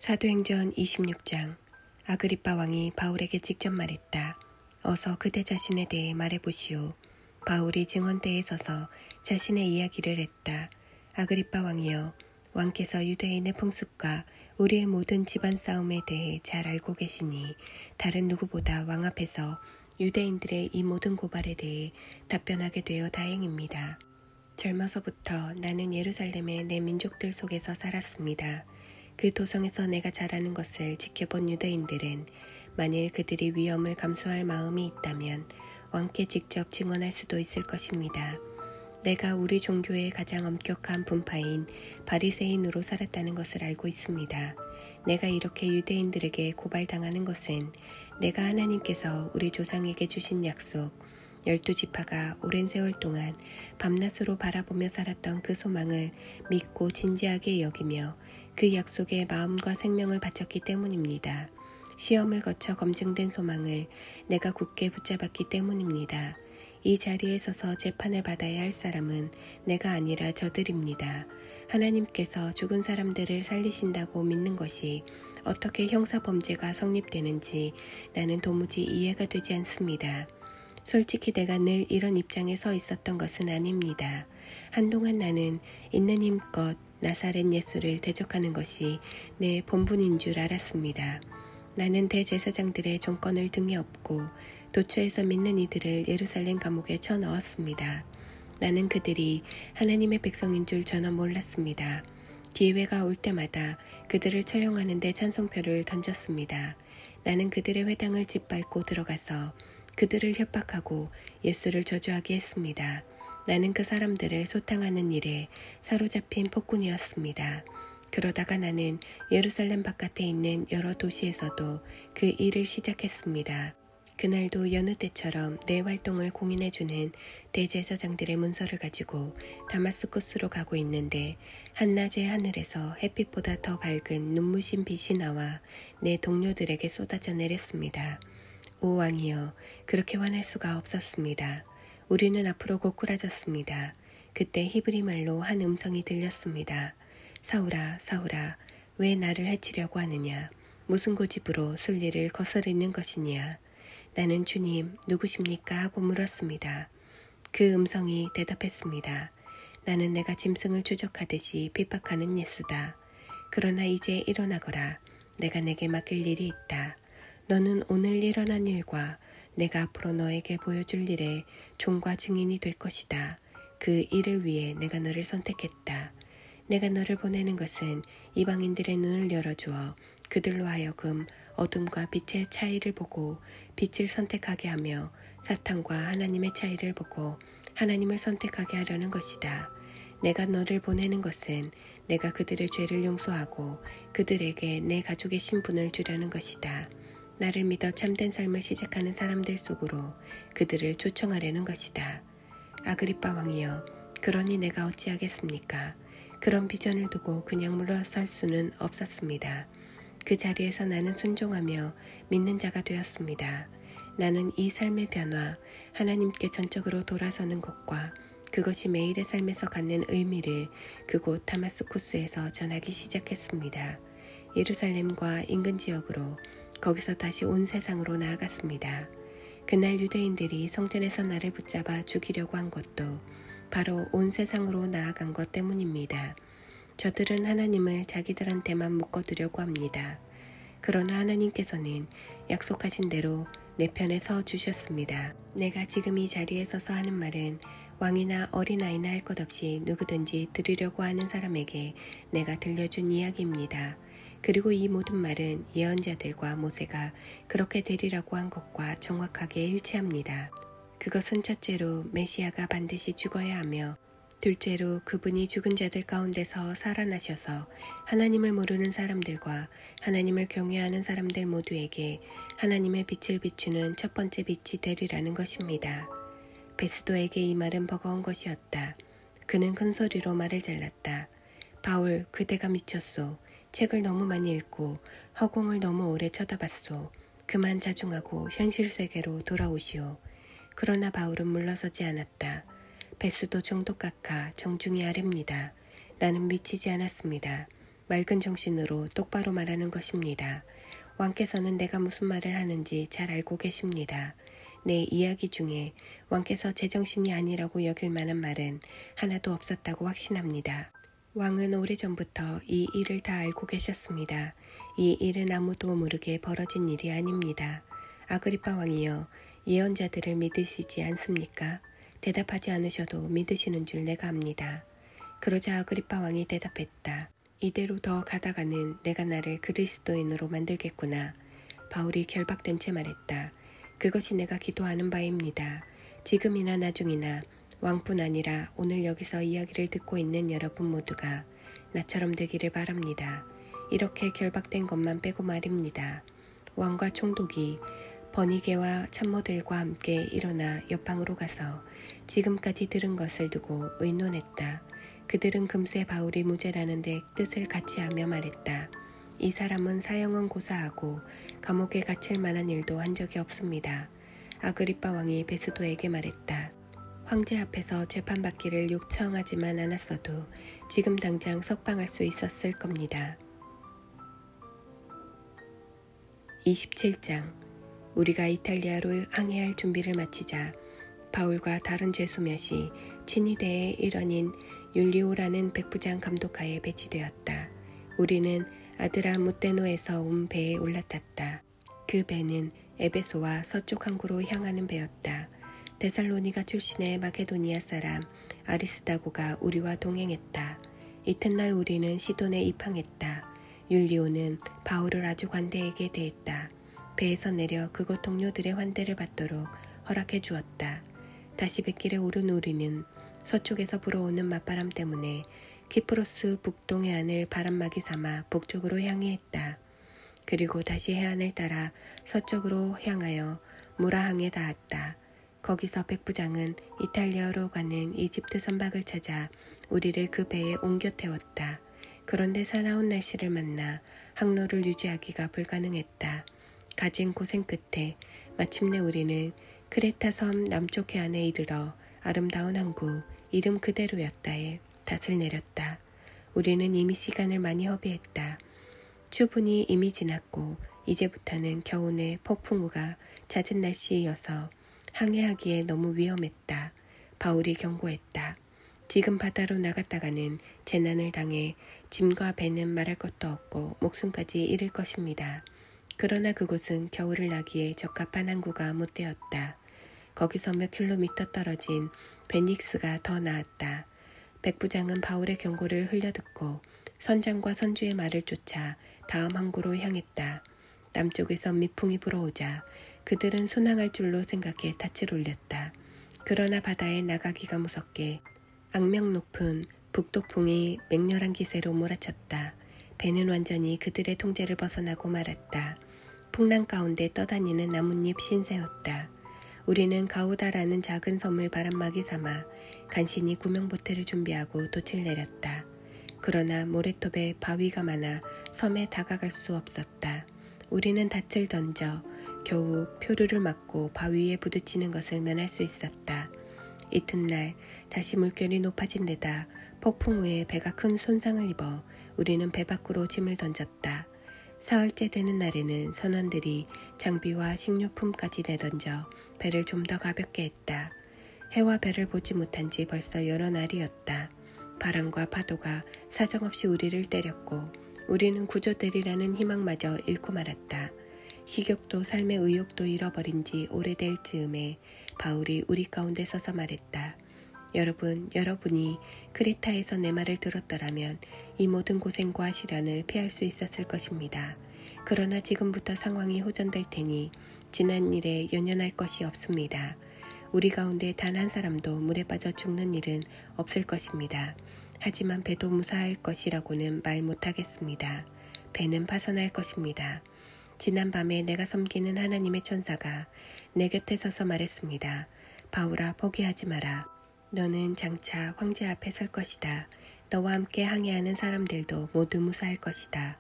사도행전 26장. 아그리빠 왕이 바울에게 직접 말했다. 어서 그대 자신에 대해 말해보시오. 바울이 증언대에 서서 자신의 이야기를 했다. 아그리빠 왕이여, 왕께서 유대인의 풍습과 우리의 모든 집안 싸움에 대해 잘 알고 계시니 다른 누구보다 왕 앞에서 유대인들의 이 모든 고발에 대해 답변하게 되어 다행입니다. 젊어서부터 나는 예루살렘의 내 민족들 속에서 살았습니다. 그 도성에서 내가 잘하는 것을 지켜본 유대인들은 만일 그들이 위험을 감수할 마음이 있다면 왕께 직접 증언할 수도 있을 것입니다. 내가 우리 종교의 가장 엄격한 분파인 바리새인으로 살았다는 것을 알고 있습니다. 내가 이렇게 유대인들에게 고발당하는 것은 내가 하나님께서 우리 조상에게 주신 약속, 12지파가 오랜 세월 동안 밤낮으로 바라보며 살았던 그 소망을 믿고 진지하게 여기며 그 약속에 마음과 생명을 바쳤기 때문입니다. 시험을 거쳐 검증된 소망을 내가 굳게 붙잡았기 때문입니다. 이 자리에 서서 재판을 받아야 할 사람은 내가 아니라 저들입니다. 하나님께서 죽은 사람들을 살리신다고 믿는 것이 어떻게 형사범죄가 성립되는지 나는 도무지 이해가 되지 않습니다. 솔직히 내가 늘 이런 입장에 서 있었던 것은 아닙니다. 한동안 나는 있는 힘껏 나사렛 예수를 대적하는 것이 내 본분인 줄 알았습니다. 나는 대제사장들의 종권을 등에 업고 도처에서 믿는 이들을 예루살렘 감옥에 쳐넣었습니다. 나는 그들이 하나님의 백성인 줄 전혀 몰랐습니다. 기회가 올 때마다 그들을 처형하는 데 찬송표를 던졌습니다. 나는 그들의 회당을 짓밟고 들어가서 그들을 협박하고 예수를 저주하게 했습니다. 나는 그 사람들을 소탕하는 일에 사로잡힌 폭군이었습니다. 그러다가 나는 예루살렘 바깥에 있는 여러 도시에서도 그 일을 시작했습니다. 그날도 여느 때처럼 내 활동을 공인해주는 대제사장들의 문서를 가지고 다마스쿠스로 가고 있는데 한낮의 하늘에서 햇빛보다 더 밝은 눈부신 빛이 나와 내 동료들에게 쏟아져 내렸습니다. 오 왕이여, 그렇게 화날 수가 없었습니다. 우리는 앞으로 고꾸라졌습니다. 그때 히브리 말로 한 음성이 들렸습니다. 사울아, 사울아, 왜 나를 해치려고 하느냐? 무슨 고집으로 순리를 거스르는 것이냐? 나는 주님, 누구십니까? 하고 물었습니다. 그 음성이 대답했습니다. 나는 내가 짐승을 추적하듯이 핍박하는 예수다. 그러나 이제 일어나거라. 내가 내게 맡길 일이 있다. 너는 오늘 일어난 일과 내가 앞으로 너에게 보여줄 일의 종과 증인이 될 것이다. 그 일을 위해 내가 너를 선택했다. 내가 너를 보내는 것은 이방인들의 눈을 열어주어 그들로 하여금 어둠과 빛의 차이를 보고 빛을 선택하게 하며 사탄과 하나님의 차이를 보고 하나님을 선택하게 하려는 것이다. 내가 너를 보내는 것은 내가 그들의 죄를 용서하고 그들에게 내 가족의 신분을 주려는 것이다. 나를 믿어 참된 삶을 시작하는 사람들 속으로 그들을 초청하려는 것이다. 아그리빠 왕이여, 그러니 내가 어찌하겠습니까? 그런 비전을 두고 그냥 물러설 수는 없었습니다. 그 자리에서 나는 순종하며 믿는 자가 되었습니다. 나는 이 삶의 변화, 하나님께 전적으로 돌아서는 것과 그것이 매일의 삶에서 갖는 의미를 그곳 다마스쿠스에서 전하기 시작했습니다. 예루살렘과 인근 지역으로, 거기서 다시 온 세상으로 나아갔습니다. 그날 유대인들이 성전에서 나를 붙잡아 죽이려고 한 것도 바로 온 세상으로 나아간 것 때문입니다. 저들은 하나님을 자기들한테만 묶어두려고 합니다. 그러나 하나님께서는 약속하신 대로 내 편에 서 주셨습니다. 내가 지금 이 자리에 서서 하는 말은 왕이나 어린아이나 할 것 없이 누구든지 들으려고 하는 사람에게 내가 들려준 이야기입니다. 그리고 이 모든 말은 예언자들과 모세가 그렇게 되리라고 한 것과 정확하게 일치합니다. 그것은 첫째로 메시아가 반드시 죽어야 하며, 둘째로 그분이 죽은 자들 가운데서 살아나셔서 하나님을 모르는 사람들과 하나님을 경외하는 사람들 모두에게 하나님의 빛을 비추는 첫 번째 빛이 되리라는 것입니다. 베스도에게 이 말은 버거운 것이었다. 그는 큰 소리로 말을 잘랐다. 바울, 그대가 미쳤소. 책을 너무 많이 읽고 허공을 너무 오래 쳐다봤소. 그만 자중하고 현실 세계로 돌아오시오. 그러나 바울은 물러서지 않았다. 베스도 정독각하 정중히 아뢰입니다. 나는 미치지 않았습니다. 맑은 정신으로 똑바로 말하는 것입니다. 왕께서는 내가 무슨 말을 하는지 잘 알고 계십니다. 내 이야기 중에 왕께서 제정신이 아니라고 여길 만한 말은 하나도 없었다고 확신합니다. 왕은 오래전부터 이 일을 다 알고 계셨습니다. 이 일은 아무도 모르게 벌어진 일이 아닙니다. 아그리파 왕이여, 예언자들을 믿으시지 않습니까? 대답하지 않으셔도 믿으시는 줄 내가 압니다. 그러자 아그리파 왕이 대답했다. 이대로 더 가다가는 내가 나를 그리스도인으로 만들겠구나. 바울이 결박된 채 말했다. 그것이 내가 기도하는 바입니다. 지금이나 나중이나 왕뿐 아니라 오늘 여기서 이야기를 듣고 있는 여러분 모두가 나처럼 되기를 바랍니다. 이렇게 결박된 것만 빼고 말입니다. 왕과 총독이 버니게와 참모들과 함께 일어나 옆방으로 가서 지금까지 들은 것을 두고 의논했다. 그들은 금세 바울이 무죄라는 데 뜻을 같이 하며 말했다. 이 사람은 사형은 고사하고 감옥에 갇힐 만한 일도 한 적이 없습니다. 아그리파 왕이 베스도에게 말했다. 황제 앞에서 재판받기를 요청하지만 않았어도 지금 당장 석방할 수 있었을 겁니다. 27장. 우리가 이탈리아로 항해할 준비를 마치자 바울과 다른 죄수 몇이 친위대의 일원인 율리오라는 백부장 감독하에 배치되었다. 우리는 아드라 무테노에서 온 배에 올라탔다. 그 배는 에베소와 서쪽 항구로 향하는 배였다. 데살로니가 출신의 마케도니아 사람 아리스다고가 우리와 동행했다. 이튿날 우리는 시돈에 입항했다. 율리오는 바울을 아주 관대하게 대했다. 배에서 내려 그곳 동료들의 환대를 받도록 허락해 주었다. 다시 뱃길에 오른 우리는 서쪽에서 불어오는 맞바람 때문에 키프로스 북동 해안을 바람막이 삼아 북쪽으로 향해 했다. 그리고 다시 해안을 따라 서쪽으로 향하여 무라항에 닿았다. 거기서 백부장은 이탈리아로 가는 이집트 선박을 찾아 우리를 그 배에 옮겨 태웠다. 그런데 사나운 날씨를 만나 항로를 유지하기가 불가능했다. 가진 고생 끝에 마침내 우리는 크레타 섬 남쪽 해안에 이르러 아름다운 항구 이름 그대로였다에 닷을 내렸다. 우리는 이미 시간을 많이 허비했다. 추분이 이미 지났고 이제부터는 겨우내 폭풍우가 잦은 날씨이어서 항해하기에 너무 위험했다. 바울이 경고했다. 지금 바다로 나갔다가는 재난을 당해 짐과 배는 말할 것도 없고 목숨까지 잃을 것입니다. 그러나 그곳은 겨울을 나기에 적합한 항구가 못 되었다. 거기서 몇 킬로미터 떨어진 베닉스가 더 나았다. 백부장은 바울의 경고를 흘려듣고 선장과 선주의 말을 쫓아 다음 항구로 향했다. 남쪽에서 미풍이 불어오자 그들은 순항할 줄로 생각해 닻을 올렸다. 그러나 바다에 나가기가 무섭게 악명 높은 북독풍이 맹렬한 기세로 몰아쳤다. 배는 완전히 그들의 통제를 벗어나고 말았다. 풍랑 가운데 떠다니는 나뭇잎 신세였다. 우리는 가우다라는 작은 섬을 바람막이 삼아 간신히 구명보트를 준비하고 돛을 내렸다. 그러나 모래톱에 바위가 많아 섬에 다가갈 수 없었다. 우리는 닻을 던져 겨우 표류를 막고 바위에 부딪히는 것을 면할 수 있었다. 이튿날 다시 물결이 높아진 데다 폭풍 후에 배가 큰 손상을 입어 우리는 배 밖으로 짐을 던졌다. 사흘째 되는 날에는 선원들이 장비와 식료품까지 내던져 배를 좀 더 가볍게 했다. 해와 별을 보지 못한 지 벌써 여러 날이었다. 바람과 파도가 사정없이 우리를 때렸고 우리는 구조되리라는 희망마저 잃고 말았다. 식욕도 삶의 의욕도 잃어버린 지 오래될 즈음에 바울이 우리 가운데 서서 말했다. 여러분이 크레타에서 내 말을 들었더라면 이 모든 고생과 시련을 피할 수 있었을 것입니다. 그러나 지금부터 상황이 호전될 테니 지난 일에 연연할 것이 없습니다. 우리 가운데 단 한 사람도 물에 빠져 죽는 일은 없을 것입니다. 하지만 배도 무사할 것이라고는 말 못하겠습니다. 배는 파선할 것입니다. 지난밤에 내가 섬기는 하나님의 천사가 내 곁에 서서 말했습니다. 바울아, 포기하지 마라. 너는 장차 황제 앞에 설 것이다. 너와 함께 항해하는 사람들도 모두 무사할 것이다.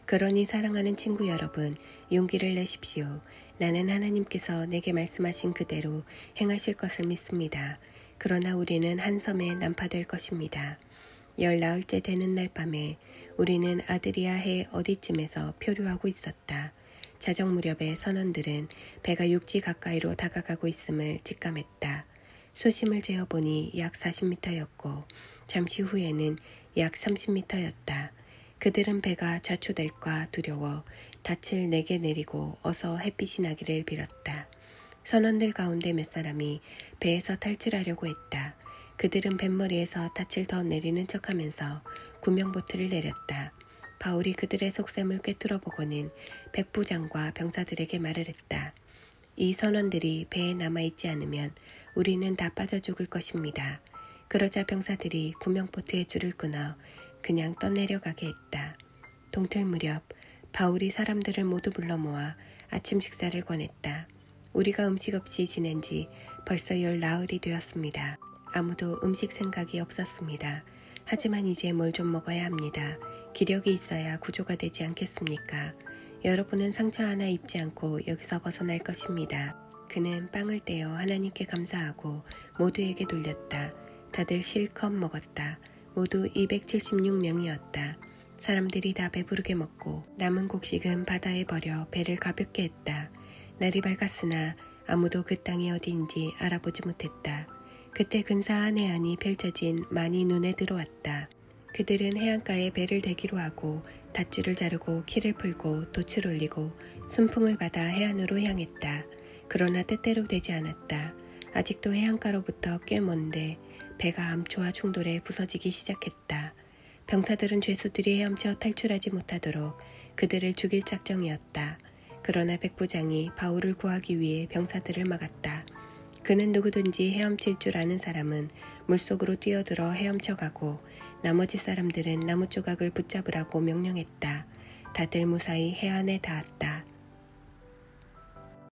그러니 사랑하는 친구 여러분, 용기를 내십시오. 나는 하나님께서 내게 말씀하신 그대로 행하실 것을 믿습니다. 그러나 우리는 한 섬에 난파될 것입니다. 열나흘째 되는 날 밤에 우리는 아드리아 해 어디쯤에서 표류하고 있었다. 자정 무렵에 선원들은 배가 육지 가까이로 다가가고 있음을 직감했다. 수심을 재어보니 약 40m였고 잠시 후에는 약 30m였다. 그들은 배가 좌초될까 두려워 닻을 내게 내리고 어서 햇빛이 나기를 빌었다. 선원들 가운데 몇 사람이 배에서 탈출하려고 했다. 그들은 뱃머리에서 닻을 더 내리는 척하면서 구명보트를 내렸다. 바울이 그들의 속셈을 꿰뚫어 보고는 백부장과 병사들에게 말을 했다. 이 선원들이 배에 남아있지 않으면 우리는 다 빠져 죽을 것입니다. 그러자 병사들이 구명보트에 줄을 끊어 그냥 떠내려가게 했다. 동틀 무렵 바울이 사람들을 모두 불러 모아 아침 식사를 권했다. 우리가 음식 없이 지낸 지 벌써 열나흘이 되었습니다. 아무도 음식 생각이 없었습니다. 하지만 이제 뭘 좀 먹어야 합니다. 기력이 있어야 구조가 되지 않겠습니까? 여러분은 상처 하나 입지 않고 여기서 벗어날 것입니다. 그는 빵을 떼어 하나님께 감사하고 모두에게 돌렸다. 다들 실컷 먹었다. 모두 276명이었다. 사람들이 다 배부르게 먹고 남은 곡식은 바다에 버려 배를 가볍게 했다. 날이 밝았으나 아무도 그 땅이 어디인지 알아보지 못했다. 그때 근사한 해안이 펼쳐진 만이 눈에 들어왔다. 그들은 해안가에 배를 대기로 하고 닷줄을 자르고 키를 풀고 돛을 올리고 순풍을 받아 해안으로 향했다. 그러나 뜻대로 되지 않았다. 아직도 해안가로부터 꽤 먼데 배가 암초와 충돌해 부서지기 시작했다. 병사들은 죄수들이 헤엄쳐 탈출하지 못하도록 그들을 죽일 작정이었다. 그러나 백부장이 바울을 구하기 위해 병사들을 막았다. 그는 누구든지 헤엄칠 줄 아는 사람은 물속으로 뛰어들어 헤엄쳐가고 나머지 사람들은 나무 조각을 붙잡으라고 명령했다. 다들 무사히 해안에 닿았다.